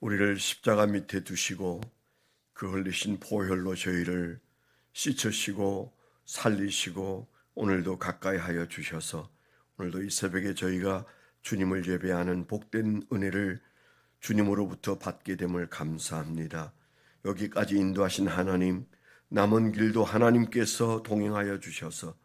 우리를 십자가 밑에 두시고 그 흘리신 보혈로 저희를 씻으시고 살리시고 오늘도 가까이 하여 주셔서 오늘도 이 새벽에 저희가 주님을 예배하는 복된 은혜를 주님으로부터 받게 됨을 감사합니다. 여기까지 인도하신 하나님, 남은 길도 하나님께서 동행하여 주셔서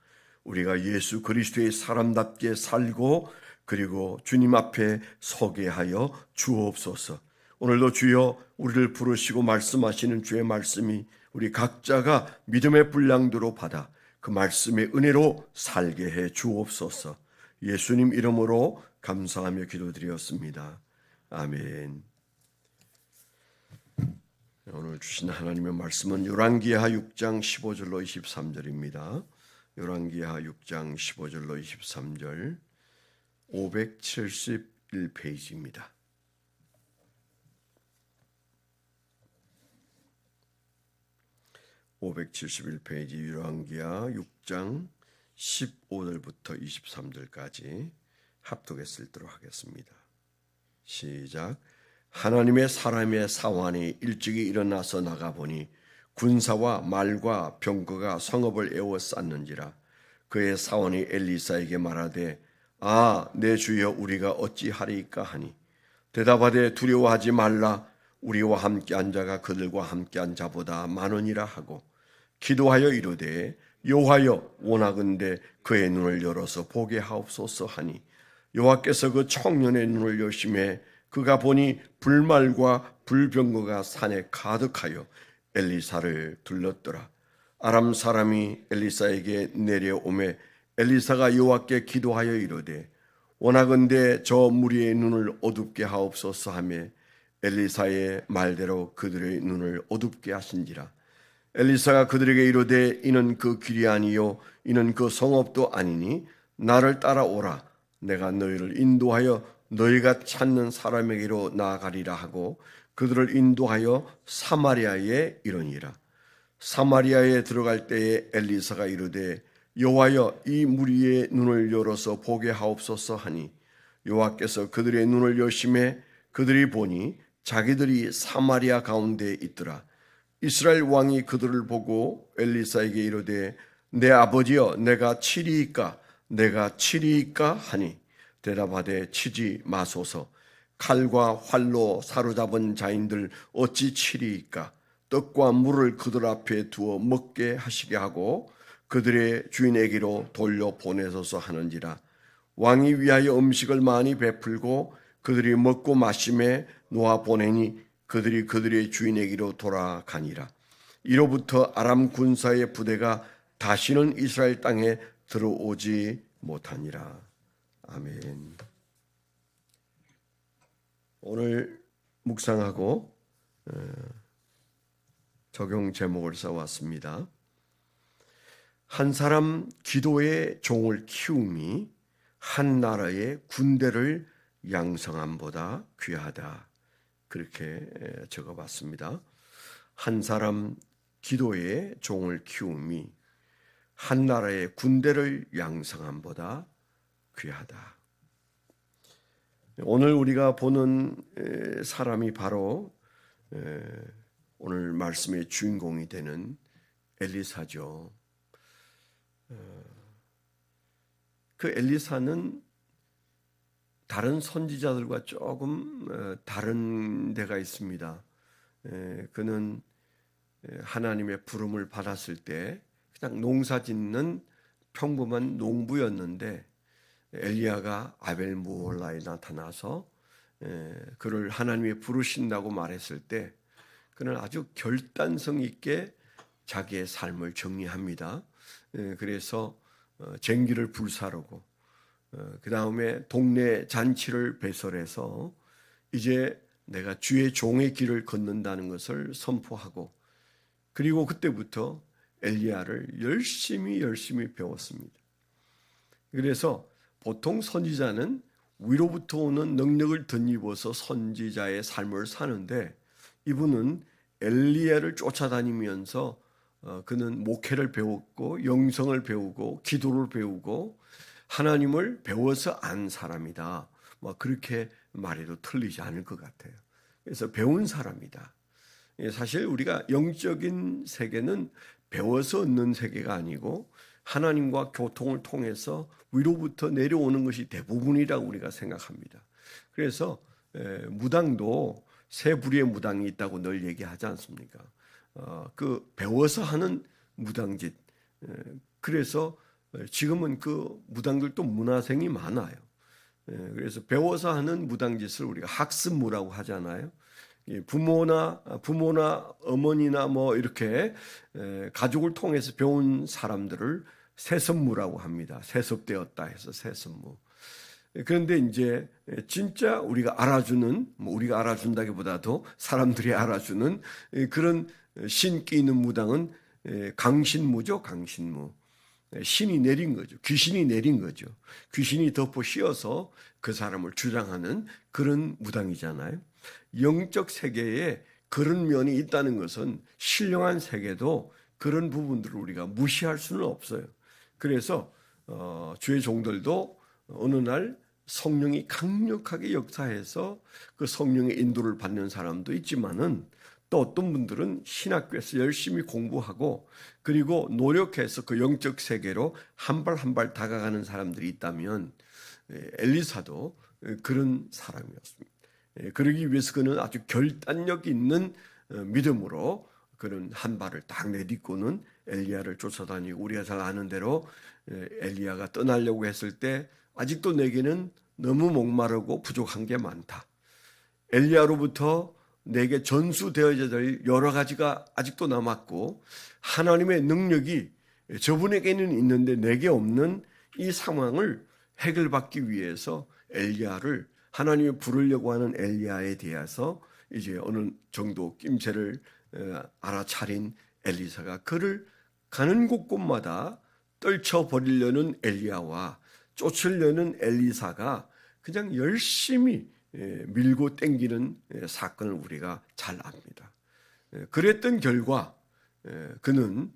우리가 예수 그리스도의 사람답게 살고 그리고 주님 앞에 서게 하여 주옵소서. 오늘도 주여 우리를 부르시고 말씀하시는 주의 말씀이 우리 각자가 믿음의 분량대로 받아 그 말씀의 은혜로 살게 해 주옵소서. 예수님 이름으로 감사하며 기도드렸습니다. 아멘. 오늘 주신 하나님의 말씀은 열왕기하 6장 15절로 23절입니다. 열왕기하 6장 15절로 23절 571페이지입니다. (571페이지) 열왕기하 6장 15절부터 23절까지 합독해서 읽도록 하겠습니다. 시작. 하나님의 사람의 사환이 일찍이 일어나서 나가보니 군사와 말과 병거가 성읍을 에워쌌는지라. 그의 사원이 엘리사에게 말하되 내 주여 우리가 어찌하리이까 하니 대답하되 두려워하지 말라. 우리와 함께한 자가 그들과 함께한 자보다 많으니라 하고 기도하여 이르되 여호와여 원하건대 그의 눈을 열어서 보게 하옵소서 하니 여호와께서 그 청년의 눈을 여심해 그가 보니 불말과 불병거가 산에 가득하여 엘리사를 둘렀더라. 아람 사람이 엘리사에게 내려오매 엘리사가 여호와께 기도하여 이르되 원하건대 저 무리의 눈을 어둡게 하옵소서 하며 엘리사의 말대로 그들의 눈을 어둡게 하신지라. 엘리사가 그들에게 이르되 이는 그 길이 아니요 이는 그 성읍도 아니니 나를 따라오라. 내가 너희를 인도하여 너희가 찾는 사람에게로 나아가리라 하고 그들을 인도하여 사마리아에 이르니라. 사마리아에 들어갈 때에 엘리사가 이르되 여호와여 이 무리의 눈을 열어서 보게 하옵소서 하니 여호와께서 그들의 눈을 여심해 그들이 보니 자기들이 사마리아 가운데 있더라. 이스라엘 왕이 그들을 보고 엘리사에게 이르되 내 아버지여 내가 치리이까 내가 치리이까 하니 대답하되 치지 마소서. 칼과 활로 사로잡은 자인들 어찌 치리이까. 떡과 물을 그들 앞에 두어 먹게 하시게 하고 그들의 주인에게로 돌려보내소서 하는지라. 왕이 위하여 음식을 많이 베풀고 그들이 먹고 마심에 놓아보내니 그들이 그들의 주인에게로 돌아가니라. 이로부터 아람 군사의 부대가 다시는 이스라엘 땅에 들어오지 못하니라. 아멘. 오늘 묵상하고 적용 제목을 써왔습니다. 한 사람 기도의 종을 키움이 한 나라의 군대를 양성함보다 귀하다. 그렇게 적어봤습니다. 한 사람 기도의 종을 키움이 한 나라의 군대를 양성함보다 귀하다. 오늘 우리가 보는 사람이 바로 오늘 말씀의 주인공이 되는 엘리사죠. 그 엘리사는 다른 선지자들과 조금 다른 데가 있습니다. 그는 하나님의 부름을 받았을 때 그냥 농사 짓는 평범한 농부였는데 엘리야가 아벨므홀라에 나타나서 그를 하나님이 부르신다고 말했을 때 그는 아주 결단성 있게 자기의 삶을 정리합니다. 그래서 쟁기를 불사르고 그 다음에 동네 잔치를 배설해서 이제 내가 주의 종의 길을 걷는다는 것을 선포하고 그리고 그때부터 엘리야를 열심히 배웠습니다. 그래서 보통 선지자는 위로부터 오는 능력을 덧입어서 선지자의 삶을 사는데 이분은 엘리야를 쫓아다니면서 그는 목회를 배웠고 영성을 배우고 기도를 배우고 하나님을 배워서 안 사람이다. 그렇게 말해도 틀리지 않을 것 같아요. 그래서 배운 사람이다. 사실 우리가 영적인 세계는 배워서 얻는 세계가 아니고 하나님과 교통을 통해서 위로부터 내려오는 것이 대부분이라고 우리가 생각합니다. 그래서 무당도 세 부류의 무당이 있다고 늘 얘기하지 않습니까? 그 배워서 하는 무당짓. 그래서 지금은 그 무당들도 문화생이 많아요. 그래서 배워서 하는 무당짓을 우리가 학습무라고 하잖아요. 부모나 어머니나 뭐 이렇게 가족을 통해서 배운 사람들을 세습무라고 합니다. 세습되었다 해서 세습무. 그런데 이제 진짜 우리가 알아주는, 우리가 알아준다기보다도 사람들이 알아주는 그런 신기 있는 무당은 강신무죠. 강신무. 신이 내린 거죠. 귀신이 내린 거죠. 귀신이 덮어 씌워서 그 사람을 주장하는 그런 무당이잖아요. 영적 세계에 그런 면이 있다는 것은 신령한 세계도 그런 부분들을 우리가 무시할 수는 없어요. 그래서 주의 종들도 어느 날 성령이 강력하게 역사해서 그 성령의 인도를 받는 사람도 있지만은 또 어떤 분들은 신학교에서 열심히 공부하고 그리고 노력해서 그 영적 세계로 한 발 한 발 다가가는 사람들이 있다면 엘리사도 그런 사람이었습니다. 그러기 위해서 그는 아주 결단력 있는 믿음으로 그런 한 발을 딱 내딛고는 엘리야를 쫓아다니고 우리가 잘 아는 대로 엘리야가 떠나려고 했을 때 아직도 내게는 너무 목마르고 부족한 게 많다. 엘리야로부터 내게 전수되어야 될 여러 가지가 아직도 남았고 하나님의 능력이 저분에게는 있는데 내게 없는 이 상황을 해결받기 위해서 엘리야를 하나님이 부르려고 하는 엘리야에 대해서 이제 어느 정도 낌새를 알아차린 엘리사가 그를 가는 곳곳마다 떨쳐버리려는 엘리야와 쫓으려는 엘리사가 그냥 열심히 밀고 땡기는 사건을 우리가 잘 압니다. 그랬던 결과 그는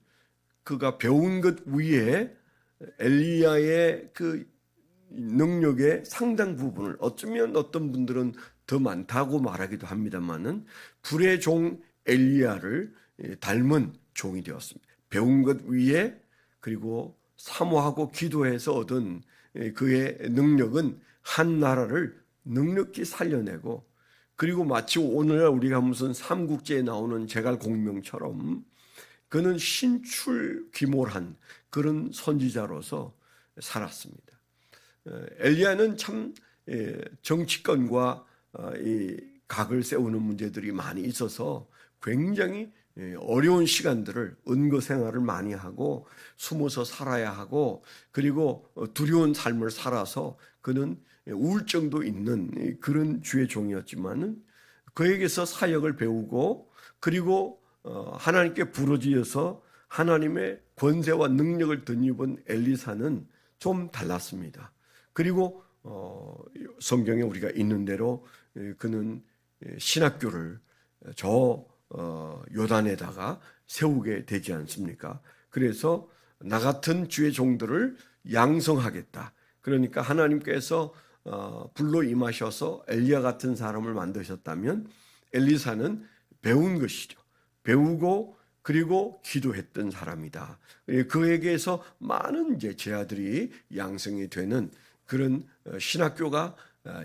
그가 배운 것 위에 엘리야의 그 능력의 상당 부분을 어쩌면 어떤 분들은 더 많다고 말하기도 합니다만은 불의 종 엘리야를 닮은 종이 되었습니다. 배운 것 위에 그리고 사모하고 기도해서 얻은 그의 능력은 한 나라를 넉넉히 살려내고 그리고 마치 오늘날 우리가 무슨 삼국지에 나오는 제갈공명처럼 그는 신출귀몰한 그런 선지자로서 살았습니다. 엘리야는 참 정치권과 이 각을 세우는 문제들이 많이 있어서 굉장히 어려운 시간들을 은거 생활을 많이 하고 숨어서 살아야 하고 그리고 두려운 삶을 살아서 그는 우울증도 있는 그런 주의 종이었지만은 그에게서 사역을 배우고 그리고 하나님께 부르짖어서 하나님의 권세와 능력을 덧입은 엘리사는 좀 달랐습니다. 그리고 성경에 우리가 있는 대로 그는 신학교를 저 요단에다가 세우게 되지 않습니까? 그래서 나 같은 주의 종들을 양성하겠다. 그러니까 하나님께서 불로 임하셔서 엘리야 같은 사람을 만드셨다면 엘리사는 배운 것이죠. 배우고 그리고 기도했던 사람이다. 그에게서 많은 이제 제자들이 양성이 되는 그런 신학교가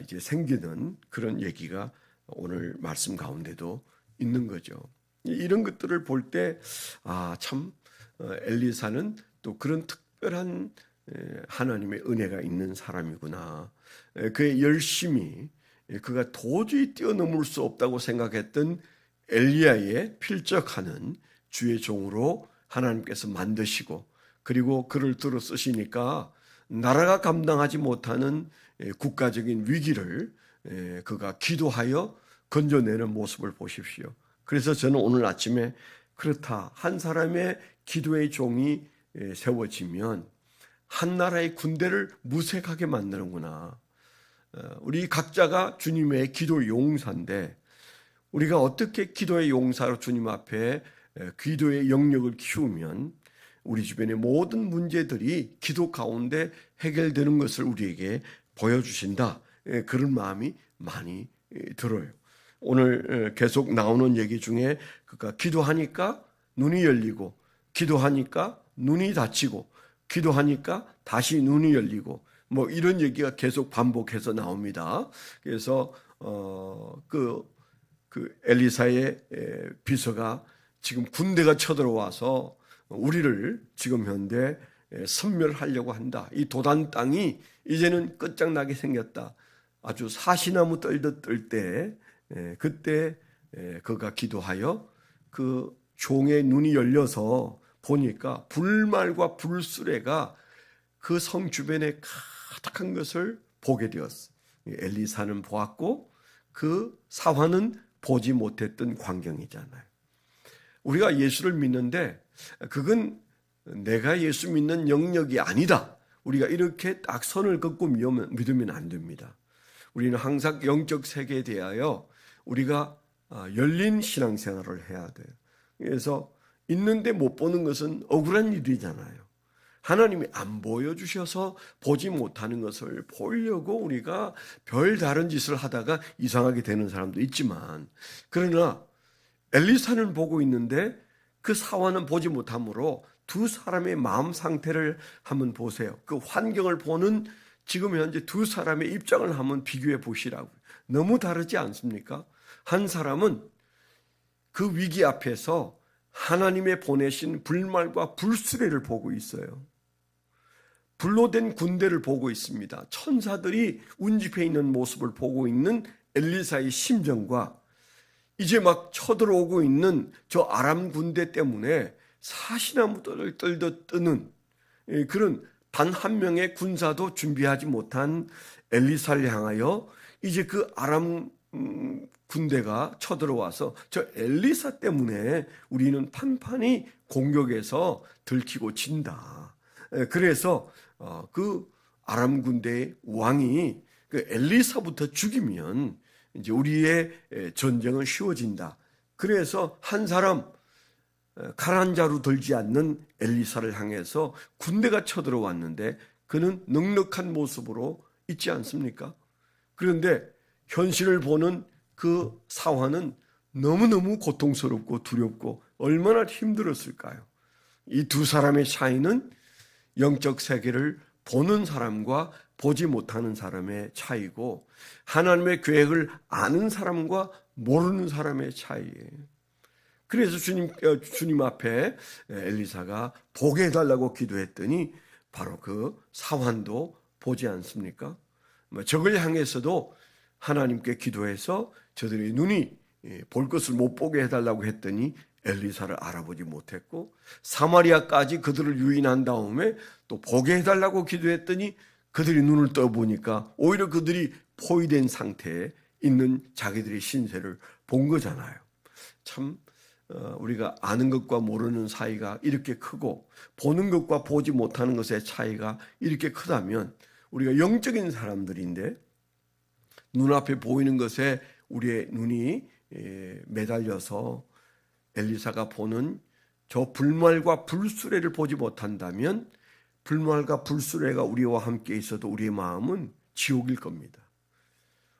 이제 생기는 그런 얘기가 오늘 말씀 가운데도 있는 거죠. 이런 것들을 볼 때 참 엘리사는 또 그런 특별한 하나님의 은혜가 있는 사람이구나. 그의 열심히 그가 도저히 뛰어넘을 수 없다고 생각했던 엘리야의 필적하는 주의 종으로 하나님께서 만드시고 그리고 그를 들어 쓰시니까 나라가 감당하지 못하는 국가적인 위기를 그가 기도하여 건져내는 모습을 보십시오. 그래서 저는 오늘 아침에 그렇다. 한 사람의 기도의 종이 세워지면 한 나라의 군대를 무색하게 만드는구나. 우리 각자가 주님의 기도 용사인데 우리가 어떻게 기도의 용사로 주님 앞에 기도의 영역을 키우면 우리 주변의 모든 문제들이 기도 가운데 해결되는 것을 우리에게 보여주신다. 그런 마음이 많이 들어요. 오늘 계속 나오는 얘기 중에 그가 기도하니까 눈이 열리고, 기도하니까 눈이 닫히고, 기도하니까 다시 눈이 열리고, 뭐 이런 얘기가 계속 반복해서 나옵니다. 그래서 그 엘리사의 비서가 지금 군대가 쳐들어와서 우리를 지금 현대 섬멸하려고 한다. 이 도단 땅이 이제는 끝장나게 생겼다. 아주 사시나무 떨듯 뜰 때, 그때 그가 기도하여 그 종의 눈이 열려서 보니까 불말과 불수레가 그 성 주변에 가득한 것을 보게 되었어. 엘리사는 보았고 그 사환은 보지 못했던 광경이잖아요. 우리가 예수를 믿는데 그건 내가 예수 믿는 영역이 아니다. 우리가 이렇게 딱 선을 긋고 믿으면 안 됩니다. 우리는 항상 영적 세계에 대하여 우리가 열린 신앙생활을 해야 돼요. 그래서 있는데 못 보는 것은 억울한 일이잖아요. 하나님이 안 보여주셔서 보지 못하는 것을 보려고 우리가 별다른 짓을 하다가 이상하게 되는 사람도 있지만, 그러나 엘리사는 보고 있는데 그 사환은 보지 못하므로 두 사람의 마음 상태를 한번 보세요. 그 환경을 보는 지금 현재 두 사람의 입장을 한번 비교해 보시라고요. 너무 다르지 않습니까? 한 사람은 그 위기 앞에서 하나님의 보내신 불말과 불수레를 보고 있어요. 불로 된 군대를 보고 있습니다. 천사들이 운집해 있는 모습을 보고 있는 엘리사의 심정과 이제 막 쳐들어오고 있는 저 아람 군대 때문에 사시나무들을 떨듯 뜨는 그런 단 한 명의 군사도 준비하지 못한 엘리사를 향하여 이제 그 아람 군대가 쳐들어와서 저 엘리사 때문에 우리는 판판이 공격에서 들키고 진다. 그래서 그 아람 군대의 왕이 그 엘리사부터 죽이면 이제 우리의 전쟁은 쉬워진다. 그래서 한 사람 가란 자루 들지 않는 엘리사를 향해서 군대가 쳐들어왔는데 그는 넉넉한 모습으로 있지 않습니까? 그런데 현실을 보는 그 사환은 너무너무 고통스럽고 두렵고 얼마나 힘들었을까요? 이 두 사람의 차이는 영적 세계를 보는 사람과 보지 못하는 사람의 차이고, 하나님의 계획을 아는 사람과 모르는 사람의 차이예요. 그래서 주님 앞에 엘리사가 보게 해달라고 기도했더니 바로 그 사환도 보지 않습니까? 적을 향해서도 하나님께 기도해서 저들의 눈이 볼 것을 못 보게 해달라고 했더니 엘리사를 알아보지 못했고, 사마리아까지 그들을 유인한 다음에 또 보게 해달라고 기도했더니 그들이 눈을 떠보니까 오히려 그들이 포위된 상태에 있는 자기들의 신세를 본 거잖아요. 참 우리가 아는 것과 모르는 사이가 이렇게 크고 보는 것과 보지 못하는 것의 차이가 이렇게 크다면 우리가 영적인 사람들인데 눈앞에 보이는 것에 우리의 눈이 매달려서 엘리사가 보는 저 불말과 불수레를 보지 못한다면 불말과 불수레가 우리와 함께 있어도 우리의 마음은 지옥일 겁니다.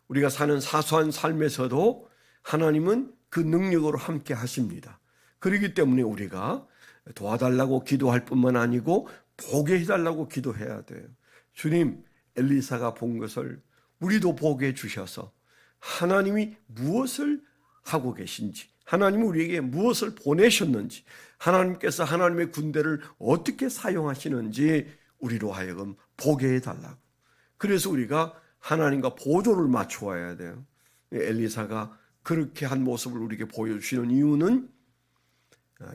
우리가 사는 사소한 삶에서도 하나님은 그 능력으로 함께 하십니다. 그렇기 때문에 우리가 도와달라고 기도할 뿐만 아니고 보게 해달라고 기도해야 돼요. 주님, 엘리사가 본 것을 우리도 보게 해주셔서 하나님이 무엇을 하고 계신지, 하나님이 우리에게 무엇을 보내셨는지, 하나님께서 하나님의 군대를 어떻게 사용하시는지 우리로 하여금 보게 해달라고. 그래서 우리가 하나님과 보조를 맞추어야 돼요. 엘리사가 그렇게 한 모습을 우리에게 보여주시는 이유는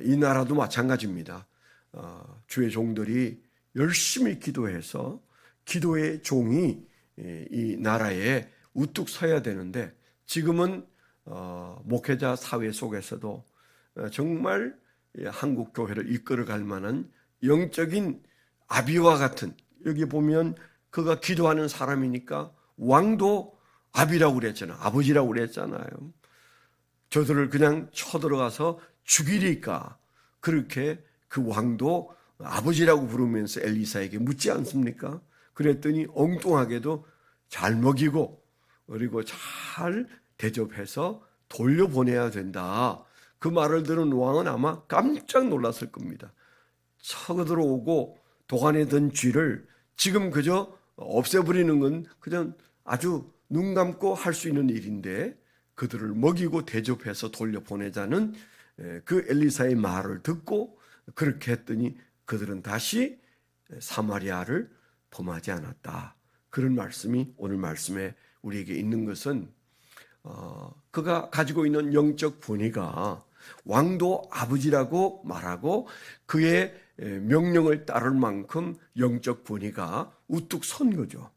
이 나라도 마찬가지입니다. 주의 종들이 열심히 기도해서 기도의 종이 이 나라에 우뚝 서야 되는데, 지금은 목회자 사회 속에서도 정말 한국 교회를 이끌어갈 만한 영적인 아비와 같은, 여기 보면 그가 기도하는 사람이니까 왕도 아비라고 그랬잖아요. 아버지라고 그랬잖아요. 저들을 그냥 쳐들어가서 죽이리까, 그렇게 그 왕도 아버지라고 부르면서 엘리사에게 묻지 않습니까? 그랬더니 엉뚱하게도 잘 먹이고 그리고 잘 대접해서 돌려보내야 된다. 그 말을 들은 왕은 아마 깜짝 놀랐을 겁니다. 쳐들어오고 도관에 든 쥐를 지금 그저 없애버리는 건 그냥 아주 눈 감고 할 수 있는 일인데 그들을 먹이고 대접해서 돌려보내자는 그 엘리사의 말을 듣고 그렇게 했더니 그들은 다시 사마리아를 범하지 않았다. 그런 말씀이 오늘 말씀에 우리에게 있는 것은 그가 가지고 있는 영적 권위가 왕도 아버지라고 말하고 그의 명령을 따를 만큼 영적 권위가 우뚝 선 거죠.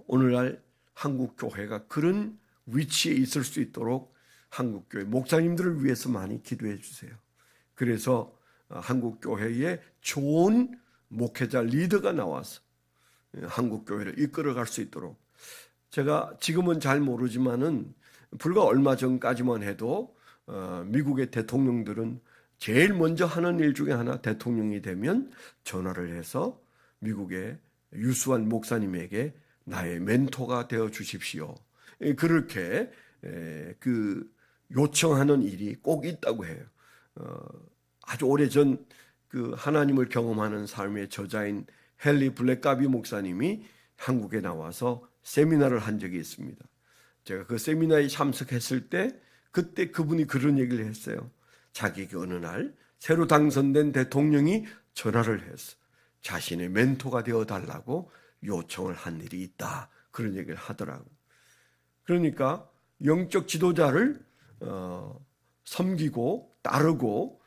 오늘날 한국 교회가 그런 위치에 있을 수 있도록 한국 교회 목사님들을 위해서 많이 기도해 주세요. 그래서 한국 교회에 좋은 목회자 리더가 나와서 한국 교회를 이끌어갈 수 있도록 제가 지금은 잘 모르지만은 불과 얼마 전까지만 해도 미국의 대통령들은 제일 먼저 하는 일 중에 하나 대통령이 되면 전화를 해서 미국의 유수한 목사님에게 나의 멘토가 되어 주십시오. 그렇게 그 요청하는 일이 꼭 있다고 해요. 아주 오래전 그 하나님을 경험하는 삶의 저자인 헨리 블랙가비 목사님이 한국에 나와서 세미나를 한 적이 있습니다. 제가 그 세미나에 참석했을 때 그때 그분이 그런 얘기를 했어요. 자기에게 어느 날 새로 당선된 대통령이 전화를 해서 자신의 멘토가 되어달라고 요청을 한 일이 있다. 그런 얘기를 하더라고요. 그러니까 영적 지도자를 섬기고 따르고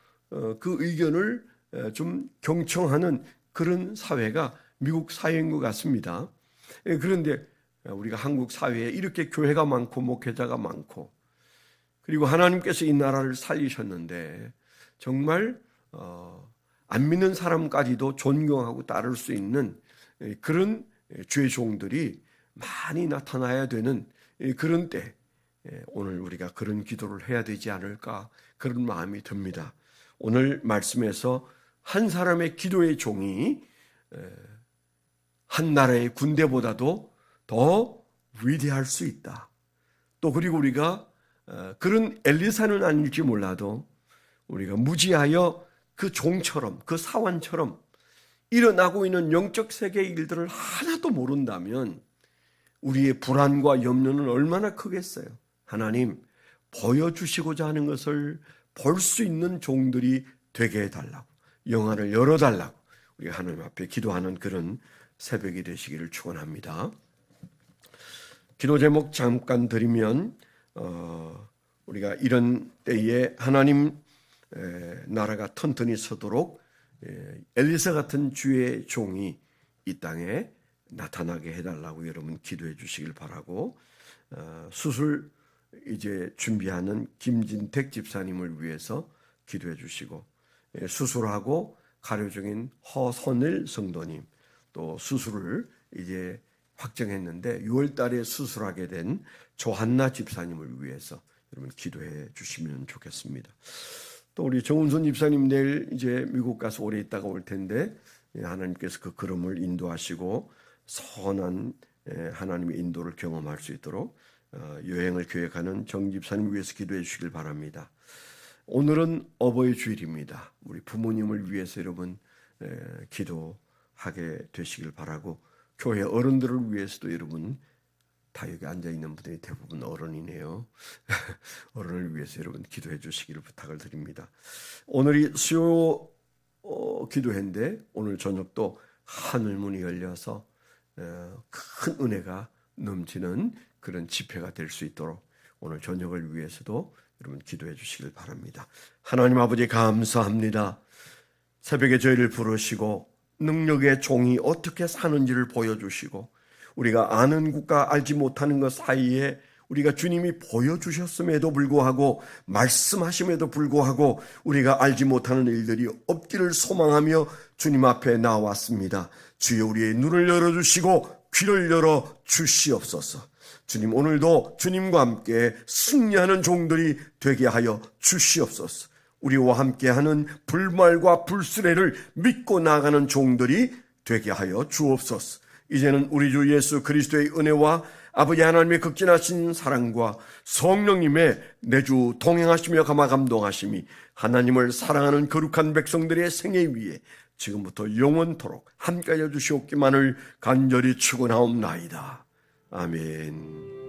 그 의견을 좀 경청하는 그런 사회가 미국 사회인 것 같습니다. 그런데 우리가 한국 사회에 이렇게 교회가 많고 목회자가 많고 그리고 하나님께서 이 나라를 살리셨는데 정말 안 믿는 사람까지도 존경하고 따를 수 있는 그런 주의 종들이 많이 나타나야 되는 그런 때 오늘 우리가 그런 기도를 해야 되지 않을까 그런 마음이 듭니다. 오늘 말씀에서 한 사람의 기도의 종이 한 나라의 군대보다도 더 위대할 수 있다. 또 그리고 우리가 그런 엘리사는 아닐지 몰라도 우리가 무지하여 그 종처럼 그 사환처럼 일어나고 있는 영적 세계의 일들을 하나도 모른다면 우리의 불안과 염려는 얼마나 크겠어요. 하나님 보여주시고자 하는 것을 볼 수 있는 종들이 되게 해달라고 영안을 열어달라고 우리가 하나님 앞에 기도하는 그런 새벽이 되시기를 축원합니다. 기도 제목 잠깐 드리면 우리가 이런 때에 하나님 나라가 튼튼히 서도록 엘리사 같은 주의 종이 이 땅에 나타나게 해달라고 여러분 기도해 주시길 바라고 수술 이제 준비하는 김진택 집사님을 위해서 기도해 주시고 수술하고 가려 중인 허선일 성도님 또 수술을 이제 확정했는데 6월 달에 수술하게 된 조한나 집사님을 위해서 여러분 기도해 주시면 좋겠습니다. 또 우리 정운선 집사님 내일 이제 미국 가서 오래 있다가 올 텐데 하나님께서 그 걸음을 인도하시고 선한 하나님의 인도를 경험할 수 있도록 여행을 계획하는 정 집사님 위해서 기도해 주시길 바랍니다. 오늘은 어버이 주일입니다. 우리 부모님을 위해서 여러분 기도하게 되시길 바라고 교회 어른들을 위해서도 여러분 다 여기 앉아있는 분들이 대부분 어른이네요. 어른을 위해서 여러분 기도해 주시기를 부탁을 드립니다. 오늘이 수요 기도회인데 오늘 저녁도 하늘문이 열려서 큰 은혜가 넘치는 그런 집회가 될 수 있도록 오늘 저녁을 위해서도 여러분 기도해 주시길 바랍니다. 하나님 아버지 감사합니다. 새벽에 저희를 부르시고 능력의 종이 어떻게 사는지를 보여주시고 우리가 아는 것과 알지 못하는 것 사이에 우리가 주님이 보여주셨음에도 불구하고 말씀하심에도 불구하고 우리가 알지 못하는 일들이 없기를 소망하며 주님 앞에 나왔습니다. 주여 우리의 눈을 열어주시고 귀를 열어 주시옵소서. 주님 오늘도 주님과 함께 승리하는 종들이 되게 하여 주시옵소서. 우리와 함께하는 불말과 불수레를 믿고 나가는 종들이 되게 하여 주옵소서. 이제는 우리 주 예수 그리스도의 은혜와 아버지 하나님의 극진하신 사랑과 성령님의 내주 동행하시며 감화 감동하심이 하나님을 사랑하는 거룩한 백성들의 생애 위에 지금부터 영원토록 함께하여 주시옵기만을 간절히 축원하옵나이다. 아멘.